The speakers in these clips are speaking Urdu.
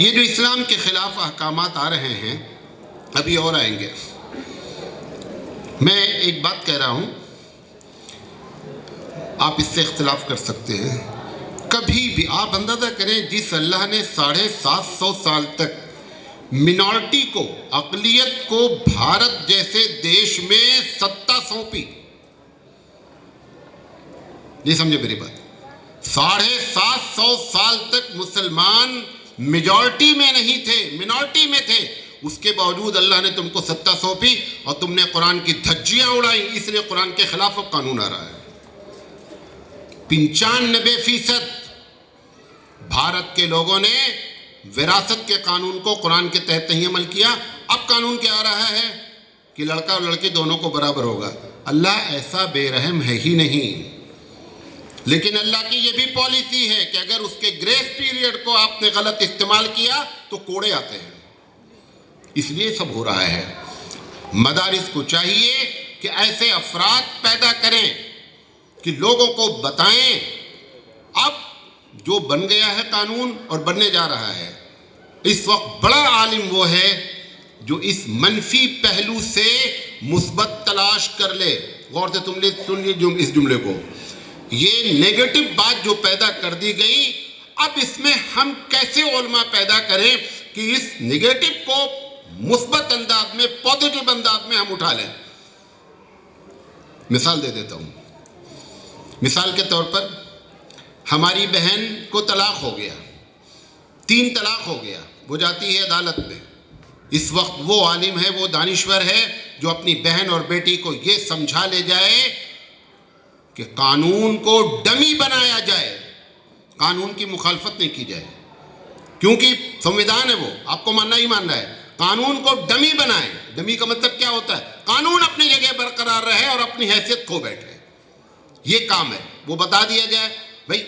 یہ جو اسلام کے خلاف احکامات آ رہے ہیں ابھی اور آئیں گے. میں ایک بات کہہ رہا ہوں، آپ اس سے اختلاف کر سکتے ہیں. کبھی بھی آپ اندازہ کریں، جس اللہ نے 750 سال تک منارٹی کو، اقلیت کو بھارت جیسے دیش میں ستا سونپی، نہیں سمجھے میری بات؟ 750 سال تک مسلمان میجورٹی میں نہیں تھے، منارٹی میں تھے. اس کے باوجود اللہ نے تم کو ستا سونپی اور تم نے قرآن کی دھجیاں اڑائیں. اس لیے قرآن کے خلاف اب قانون آ رہا ہے. 95% بھارت کے لوگوں نے وراثت کے قانون کو قرآن کے تحت نہیں عمل کیا. اب قانون کیا آ رہا ہے کہ لڑکا اور لڑکی دونوں کو برابر ہوگا. اللہ ایسا بے رحم ہے ہی نہیں. لیکن اللہ کی یہ بھی پالیسی ہے کہ اگر اس کے گریس پیریڈ کو آپ نے غلط استعمال کیا تو کوڑے آتے ہیں. اس لیے سب ہو رہا ہے. مدارس کو چاہیے کہ ایسے افراد پیدا کریں کہ لوگوں کو بتائیں. اب جو بن گیا ہے قانون اور بننے جا رہا ہے، اس وقت بڑا عالم وہ ہے جو اس منفی پہلو سے مثبت تلاش کر لے. غور سے تم سن لیجیے اس جملے کو. یہ نیگیٹو بات جو پیدا کر دی گئی، اب اس میں ہم کیسے علماء پیدا کریں کہ اس نیگیٹو کو مثبت انداز میں، پازیٹو انداز میں ہم اٹھا لیں. مثال دے دیتا ہوں. مثال کے طور پر ہماری بہن کو طلاق ہو گیا، 3 طلاق ہو گیا، وہ جاتی ہے عدالت میں. اس وقت وہ عالم ہے، وہ دانشور ہے جو اپنی بہن اور بیٹی کو یہ سمجھا لے جائے کہ قانون کو ڈمی بنایا جائے، قانون کی مخالفت نہیں کی جائے، کیونکہ سنویدھان ہے، وہ آپ کو ماننا ہی ماننا ہے. قانون کو ڈمی بنائے. ڈمی کا مطلب کیا ہوتا ہے؟ قانون اپنی جگہ برقرار رہے اور اپنی حیثیت کھو بیٹھے. یہ کام ہے. وہ بتا دیا جائے بھائی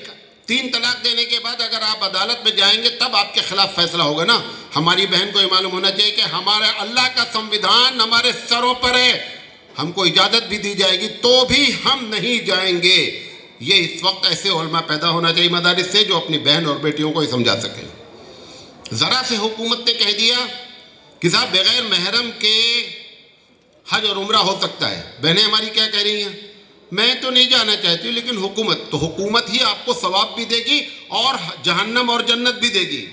3 طلاق دینے کے بعد اگر آپ عدالت میں جائیں گے تب آپ کے خلاف فیصلہ ہوگا نا. ہماری بہن کو یہ معلوم ہونا چاہیے کہ ہمارے اللہ کا سنویدھان ہمارے سروں پر ہے. ہم کو اجازت بھی دی جائے گی تو بھی ہم نہیں جائیں گے. یہ اس وقت ایسے علماء پیدا ہونا چاہیے مدارس سے جو اپنی بہن اور بیٹیوں کو یہ سمجھا سکیں. ذرا سے حکومت نے کہہ دیا کہ صاحب بغیر محرم کے حج اور عمرہ ہو سکتا ہے. بہنیں ہماری کیا کہہ رہی ہیں؟ میں تو نہیں جانا چاہتی ہوں، لیکن حکومت ہی آپ کو ثواب بھی دے گی اور جہنم اور جنت بھی دے گی.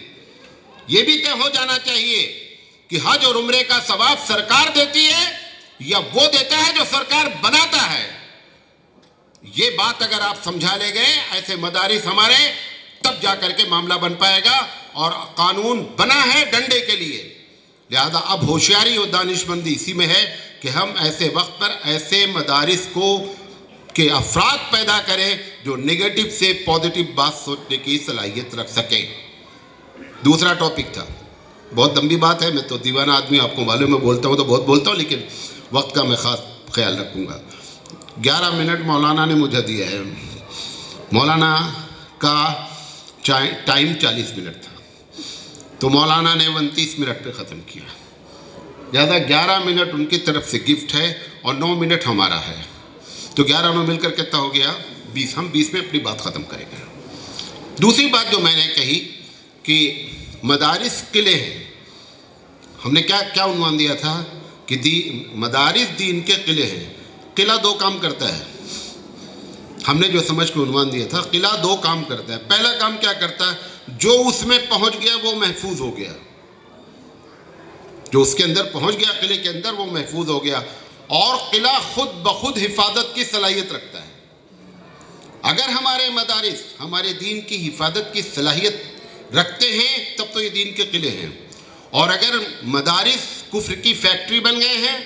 یہ بھی طے ہو جانا چاہیے کہ حج اور عمرے کا ثواب سرکار دیتی ہے یا وہ دیتا ہے جو سرکار بناتا ہے. یہ بات اگر آپ سمجھا لے گئے ایسے مدارس ہمارے، تب جا کر کے معاملہ بن پائے گا. اور قانون بنا ہے ڈنڈے کے لیے. لہذا اب ہوشیاری اور دانش مندی اسی میں ہے کہ ہم ایسے وقت پر ایسے مدارس کو کہ افراد پیدا کریں جو نگیٹو سے پازیٹو بات سوچنے کی صلاحیت رکھ سکیں. دوسرا ٹاپک تھا، بہت لمبی بات ہے، میں تو دیوانہ آدمی، آپ کو معلوم ہے بولتا ہوں تو بہت بولتا ہوں، لیکن وقت کا میں خاص خیال رکھوں گا. 11 منٹ مولانا نے مجھے دیا ہے. مولانا کا ٹائم 40 منٹ تھا تو مولانا نے 29 منٹ پہ ختم کیا. لہٰذا 11 منٹ ان کی طرف سے گفٹ ہے اور 9 منٹ ہمارا ہے. تو 11 میں مل کر کتنا ہو گیا؟ 20. ہم 20 میں اپنی بات ختم کریں گے. دوسری بات جو میں نے کہی کہ مدارس قلعے ہیں. ہم نے کیا عنوان دیا تھا کہ مدارس دین کے قلعے ہیں. قلعہ 2 کام کرتا ہے. ہم نے جو سمجھ کے عنوان دیا تھا، قلعہ 2 کام کرتا ہے. پہلا کام کیا کرتا ہے؟ جو اس میں پہنچ گیا وہ محفوظ ہو گیا. جو اس کے اندر پہنچ گیا قلعے کے اندر وہ محفوظ ہو گیا. اور قلعہ خود بخود حفاظت کی صلاحیت رکھتا ہے. اگر ہمارے مدارس ہمارے دین کی حفاظت کی صلاحیت رکھتے ہیں تب تو یہ دین کے قلعے ہیں. اور اگر مدارس کفر کی فیکٹری بن گئے ہیں،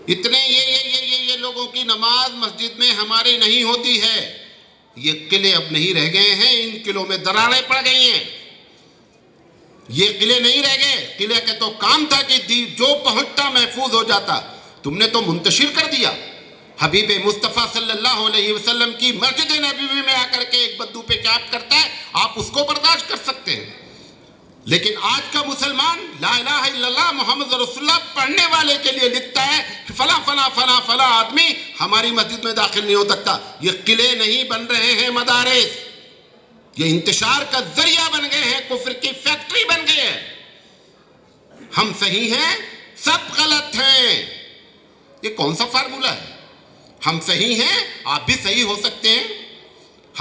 اتنے یہ لوگوں کی نماز مسجد میں ہماری نہیں ہوتی ہے، یہ قلعے اب نہیں رہ گئے ہیں. ان قلعوں میں دراڑیں پڑ گئی ہیں. یہ قلعے نہیں رہ گئے. قلعے کا تو کام تھا کہ جو پہنچتا محفوظ ہو جاتا. تم نے تو منتشر کر دیا. حبیب مصطفیٰ صلی اللہ علیہ وسلم کی مسجد نبوی میں آ کر کے ایک بدو پہ کیپ کرتا ہے، آپ اس کو برداشت کر سکتے ہیں. لیکن آج کا مسلمان لا الہ الا اللہ محمد رسول اللہ پڑھنے والے کے لیے لکھتا ہے کہ فلاں فلاں فلاں فلاں آدمی ہماری مسجد میں داخل نہیں ہو سکتا. یہ قلعے نہیں بن رہے ہیں مدارس، یہ انتشار کا ذریعہ بن گئے ہیں کفر کی فیکٹری. ہم صحیح ہیں سب غلط ہیں. یہ کون سا فارمولا ہے؟ ہم صحیح ہیں آپ بھی صحیح ہو سکتے ہیں،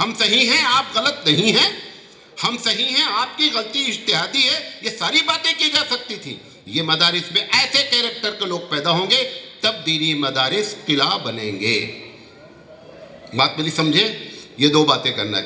ہم صحیح ہیں آپ غلط نہیں ہیں، ہم صحیح ہیں آپ کی غلطی اجتہادی ہے، یہ ساری باتیں کی جا سکتی تھی. یہ مدارس میں ایسے کیریکٹر کے لوگ پیدا ہوں گے تب دینی مدارس قلعہ بنیں گے. بات میری سمجھے؟ یہ دو باتیں کرنا چاہیے.